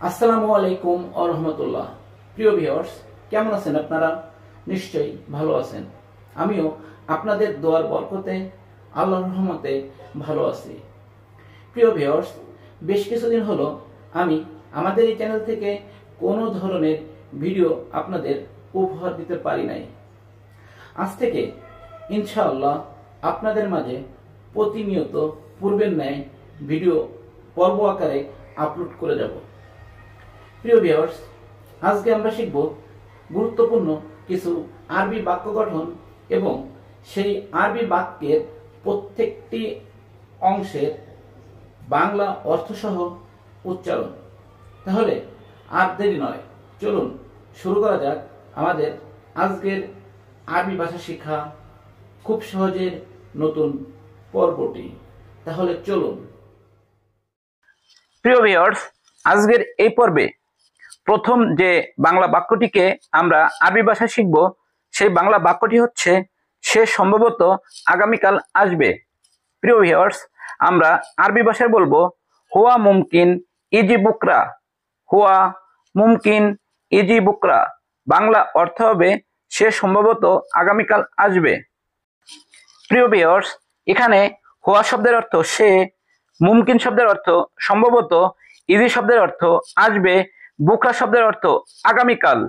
আসসালামু আলাইকুম ওয়া রাহমাতুল্লাহ। প্রিয় ভিউয়ার্স, কেমন আছেন আপনারা? নিশ্চয়ই ভালো আছেন। আমিও আপনাদের দোয়ার বরকতে আল্লাহর রহমতে ভালো আছি। প্রিয় ভিউয়ার্স, বেশ কিছুদিন হলো আমি আমাদের এই চ্যানেল থেকে কোনো ধরনের ভিডিও আপনাদের উপহার দিতে পারি নাই। আজ থেকে ইনশাআল্লাহ আপনাদের মাঝে প্রতিনিয়ত পূর্বের ন্যায় ভিডিও পর্ব আকারে আপলোড করে যাব। প্রিয় ভিউয়ার্স, আজকে আমরা শিখব গুরুত্বপূর্ণ কিছু আরবি বাক্য গঠন এবং সেই আরবি বাক্যের প্রত্যেকটি অংশের বাংলা অর্থসহ উচ্চারণ। তাহলে আর দেরি নয়, চলুন শুরু করা যাক আমাদের আজকের আরবি ভাষা শিক্ষা খুব সহজের নতুন পর্বটি। তাহলে চলুন। প্রিয় ভিউয়ার্স, আজকের এই পর্বে প্রথম যে বাংলা বাক্যটিকে আমরা আরবি ভাষা শিখব, সেই বাংলা বাক্যটি হচ্ছে সে সম্ভবত আগামীকাল আসবে। প্রিয় ভিউয়ার্স, আমরা আরবি ভাষায় বলবো হুয়া মুমকিন ইজি বুকরা। হুয়া মুমকিন ইজি বুকরা, বাংলা অর্থ হবে সে সম্ভবত আগামীকাল আসবে। প্রিয় ভিউয়ার্স, এখানে হুয়া শব্দের অর্থ সে, মুমকিন শব্দের অর্থ সম্ভবত, ইজি শব্দের অর্থ আসবে, বুকরা শব্দের অর্থ আগামীকাল।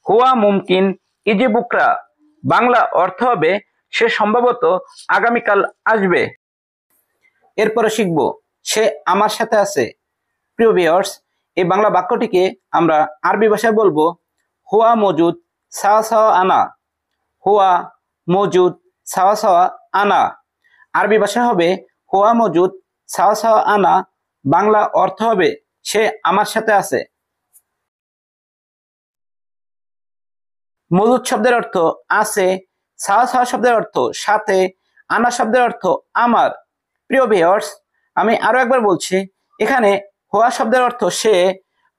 হুয়া মুমকিন ইজি বুকরা, বাংলা অর্থ হবে সে সম্ভবত আগামীকাল আসবে। এরপরে শিখব সে আমার সাথে আছে। প্রিয় ভিউয়ার্স, এই বাংলা বাক্যটিকে আমরা আরবি ভাষায় বলবো হুয়া মজুদ সাওয়া সাওয়া আনা। হুয়া মজুদ সাওয়া সাওয়া আনা, আরবি ভাষা হবে হুয়া মজুদ সাওয়া সাওয়া আনা, বাংলা অর্থ হবে সে আমার সাথে আছে। মজুদ শব্দের অর্থ আছে, সাওয়া সাওয়া শব্দের অর্থ সাথে, আনা শব্দের অর্থ আমার। প্রিয় ভিউয়ার্স, আমি আরো একবার বলছি, এখানে হুয়া শব্দের অর্থ সে,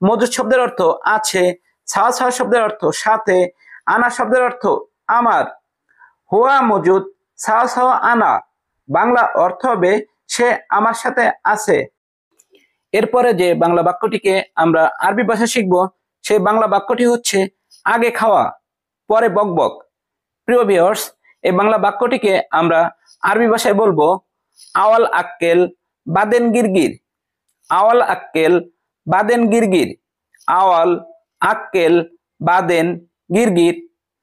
মজুদ শব্দের অর্থ আছে, সাওয়া সাওয়া শব্দের অর্থ সাথে, আনা শব্দের অর্থ আমার। হুয়া মজুদ সাওয়া সাওয়া আনা, বাংলা অর্থ হবে সে আমার সাথে আছে। এরপরে যে বাংলা বাক্যটিকে আমরা আরবি ভাষা শিখব, সেই বাংলা বাক্যটি হচ্ছে আগে খাওয়া পরে বকবক। প্রিয় ভিউয়ার্স, এই বাংলা বাক্যটিকে আমরা আরবি ভাষায় বলবো আওয়াল আক্কেল বাদেন গিরগির। আওয়াল আক্কেল বাদেন গিরগির, আওয়াল আক্কেল বাদেন গিরগির,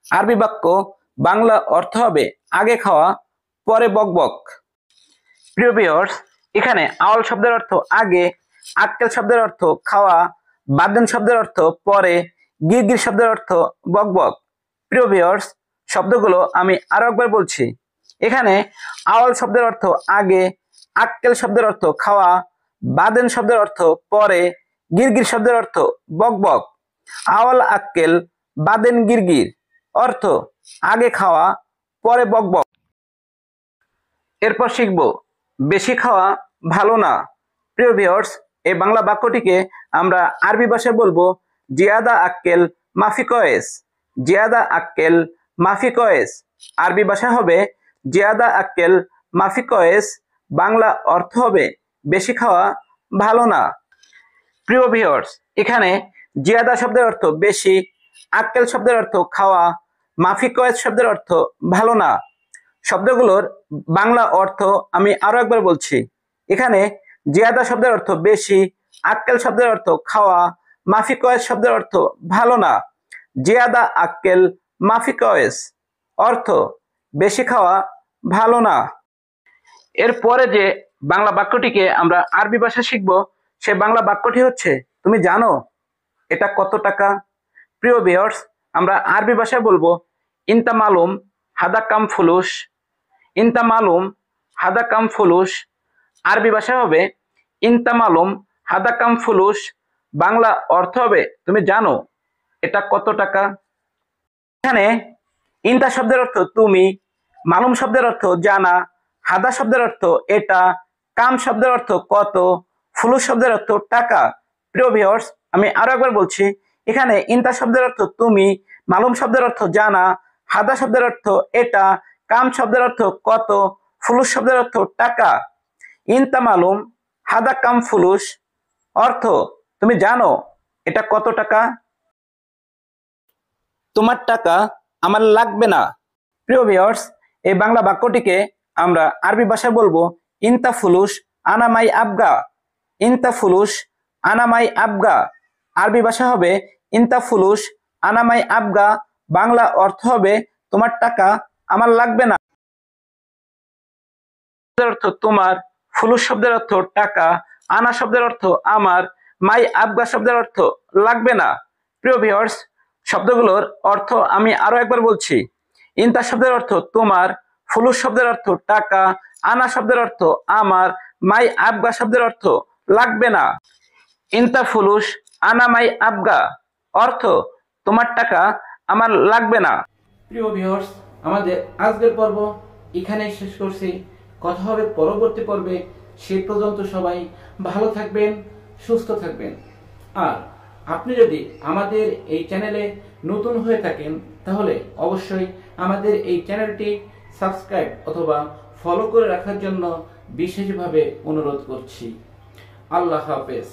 আরবি বাক্য, বাংলা অর্থ হবে আগে খাওয়া পরে বকবক। প্রিয় ভিউয়ার্স, এখানে আওয়াল শব্দের অর্থ আগে, আক্কেল শব্দের অর্থ খাওয়া, বাদেন শব্দের অর্থ পরে, গিরগির শব্দের অর্থ বকবক। প্রিয় ভিউয়ার্স, শব্দগুলো আমি আরো একবার বলছি। এখানে আওয়াল শব্দের অর্থ আগে, আক্কেল শব্দের অর্থ খাওয়া, বাদেন শব্দের অর্থ পরে, গিরগির শব্দের অর্থ বকবক। আওয়াল আক্কেল বাদেন গিরগির, অর্থ আগে খাওয়া পরে বকবক। এরপর শিখব বেশি খাওয়া ভালো না। প্রিয় ভিউয়ার্স, এই বাংলা বাক্যটিকে আমরা আরবি ভাষায় বলবো জিয়াদা আক্কেল মাফি কয়েস। জিয়াদা আক্কেল মাফি কয়েস, আরবি ভাষা হবে জিয়াদা আক্কেল মাফি কয়েস, বাংলা অর্থ হবে বেশি খাওয়া ভালো না। প্রিয় ভিউয়ার্স, এখানে জিয়াদা শব্দের অর্থ বেশি, আক্কেল শব্দের অর্থ খাওয়া, মাফি কয়েস শব্দের অর্থ ভালো না। শব্দগুলোর বাংলা অর্থ আমি আরো একবার বলছি। এখানে জিয়াদা শব্দের অর্থ বেশি, আক্কেল শব্দের অর্থ খাওয়া, মাফি কয়েস শব্দের অর্থ ভালো না। জিয়াদা আক্কেল মাফি কয়েস, অর্থ বেশি খাওয়া ভালো না। এরপরে যে বাংলা বাক্যটিকে আমরা আরবি ভাষা শিখব, সে বাংলা বাক্যটি হচ্ছে তুমি জানো এটা কত টাকা। প্রিয় ভিউয়ার্স, আমরা আরবি ভাষায় বলবো ইনতা মালুম হাদা কাম ফুলুস। ইনতা মালুম হাদা কাম ফুলুস, আরবি ভাষা হবে ইনতা মালুম হাদা কাম ফুলুস, বাংলা অর্থ হবে তুমি জানো এটা কত টাকা। এখানে ইনতা শব্দের অর্থ তুমি, মালুম শব্দের অর্থ জানা, হাদা শব্দের অর্থ এটা, কাম শব্দের অর্থ কত, ফুলুস শব্দের অর্থ টাকা। প্রিয় ভিউয়ার্স, আমি আরো একবার বলছি, এখানে ইনতা শব্দের অর্থ তুমি, মালুম শব্দের অর্থ জানা, হাদা শব্দের অর্থ এটা, কাম শব্দের অর্থ কত, ফুলুস শব্দের অর্থ টাকা। ইনতা মালুম হাদা কাম ফুলুস, অর্থ তুমি জানো এটা কত টাকা? তোমার টাকা আমার লাগবে না। প্রিয় ভিউয়ার্স, এই বাংলা বাক্যটিকে আমরা আরবি ভাষায় বলবো ইনতা ফুলুস আনামাই আবগা। ইনতা ফুলুস আনামাই আবগা। আরবি ভাষা হবে ইনতা ফুলুস আনামাই আবগা। বাংলা অর্থ হবে তোমার টাকা আমার লাগবে না। অর্থ তোমার, ফুলুস শব্দের অর্থ টাকা, আনা শব্দের অর্থ আমার, মাই আবগা শব্দের অর্থ লাগবে না। প্রিয় ভিউয়ার্স, শব্দগুলোর অর্থ আমি আরো একবার বলছি। ইনতা শব্দের অর্থ তোমার, ফুলুস শব্দের অর্থ টাকা, আনা শব্দের অর্থ আমার, মাই আবগা শব্দের অর্থ লাগবে না। ইনতা ফুলুস আনা মাই আবগা অর্থ তোমার টাকা আমার লাগবে না। প্রিয় ভিউয়ার্স, আমাদের আজকের পর্ব এখানেই শেষ করছি। কথা হবে পরবর্তী পর্বে। সেই পর্যন্ত সবাই ভালো থাকবেন, সুস্থ থাকবেন। আর আপনি যদি আমাদের এই চ্যানেলে নতুন হয়ে থাকেন তাহলে অবশ্যই আমাদের এই চ্যানেলটি সাবস্ক্রাইব অথবা ফলো করে রাখার জন্য বিশেষভাবে অনুরোধ করছি। আল্লাহ হাফেজ।